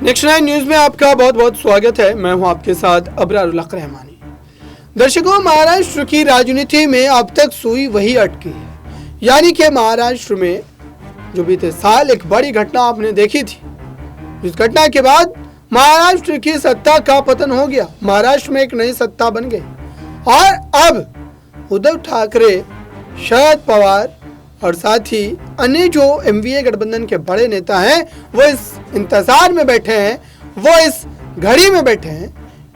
Next 9 news में आपका बहुत बहुत स्वागत है। मैं हूं आपके साथ अबरारुल हक रहमानी। दर्शकों, महाराष्ट्र की राजनीति में अब तक सुई वही अटकी है, यानी कि महाराष्ट्र में जो बीते साल एक बड़ी घटना आपने देखी थी। इस घटना के बाद महाराष्ट्र की सत्ता का पतन हो गया, महाराष्ट्र में एक नई सत्ता बन गई और अब उद्धव ठाकरे, शरद पवार और साथ ही अन्य जो एमवीए गठबंधन के बड़े नेता हैं वो इस इंतजार में बैठे हैं, वो इस घड़ी में बैठे हैं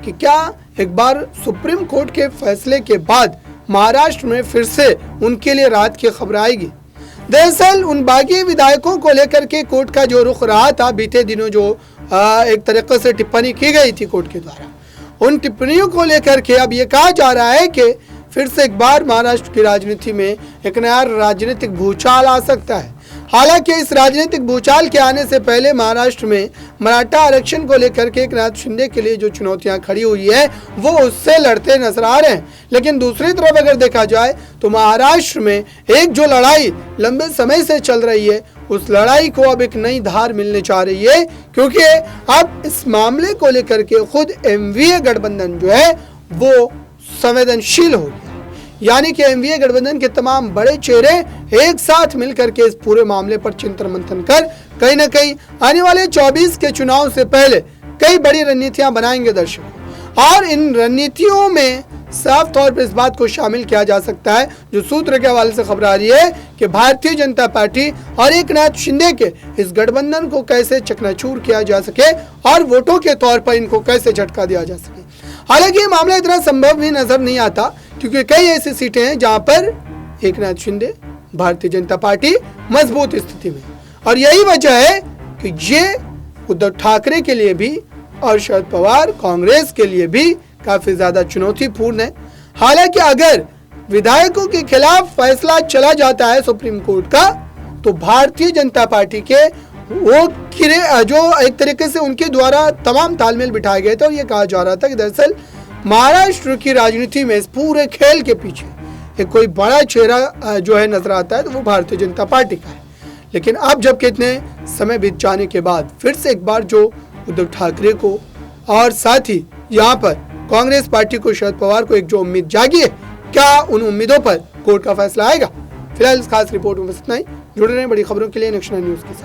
कि क्या एक बार सुप्रीम कोर्ट के फैसले के बाद महाराष्ट्र में फिर से उनके लिए राहत की खबर आएगी। दरअसल उन बागी विधायकों को लेकर के कोर्ट का जो रुख रहा था, बीते दिनों जो एक तरीके से टिप्पणी की गई थी कोर्ट के द्वारा, उन टिप्पणियों को लेकर के अब ये कहा जा रहा है कि फिर से एक बार महाराष्ट्र की राजनीति में एक नया राजनीतिक भूचाल आ सकता है। हालांकि इस राजनीतिक भूचाल के आने से पहले महाराष्ट्र में मराठा आरक्षण को लेकर के एकनाथ शिंदे के लिए जो चुनौतियां खड़ी हुई है वो उससे लड़ते नजर आ रहे हैं। लेकिन दूसरी तरफ अगर देखा जाए तो महाराष्ट्र में एक जो लड़ाई लंबे समय से चल रही है, उस लड़ाई को अब एक नई धार मिलने जा रही है, क्योंकि अब इस मामले को लेकर के खुद एमवीए गठबंधन जो है वो संवेदनशील हो गया। यानी कि एमवीए गठबंधन के तमाम बड़े चेहरे एक साथ मिलकर के इस पूरे मामले पर चिंतन मंथन कर कहीं ना कहीं आने वाले 24 के चुनाव से पहले कई बड़ी रणनीतियां बनाएंगे दर्शकों। और इन रणनीतियों में साफ तौर पर इस बात को शामिल किया जा सकता है, जो सूत्र के हवाले से खबर आ रही है कि भारतीय जनता पार्टी और एकनाथ शिंदे के इस गठबंधन को कैसे चकनाचूर किया जा सके और वोटों के तौर पर इनको कैसे झटका दिया जा सके। हालांकि ये मामला इतना संभव भी नजर नहीं आता, क्योंकि कई ऐसी सीटें हैं जहां पर एकनाथ शिंदे, भारतीय जनता पार्टी मजबूत स्थिति में, और यही वजह है कि ये उद्धव ठाकरे के लिए भी और शरद पवार कांग्रेस के लिए भी काफी ज्यादा चुनौतीपूर्ण है। हालांकि अगर विधायकों के खिलाफ फैसला चला जाता है सुप्रीम कोर्ट का, तो भारतीय जनता पार्टी के वो जो एक तरीके से उनके द्वारा तमाम तालमेल बिठाए गए थे और ये कहा जा रहा था कि दरअसल महाराष्ट्र की राजनीति में इस पूरे खेल के पीछे एक कोई बड़ा चेहरा जो है नजर आता है तो वो भारतीय जनता पार्टी का है। लेकिन अब जब कितने समय बीत जाने के बाद फिर से एक बार जो उद्धव ठाकरे को और साथ ही यहाँ पर कांग्रेस पार्टी को, शरद पवार को एक जो उम्मीद जागी है, क्या उन उम्मीदों पर कोर्ट का फैसला आएगा? फिलहाल इस खास रिपोर्ट में बस इतना ही। जुड़े रहें बड़ी खबरों के लिए नेक्स्ट 9 न्यूज के साथ।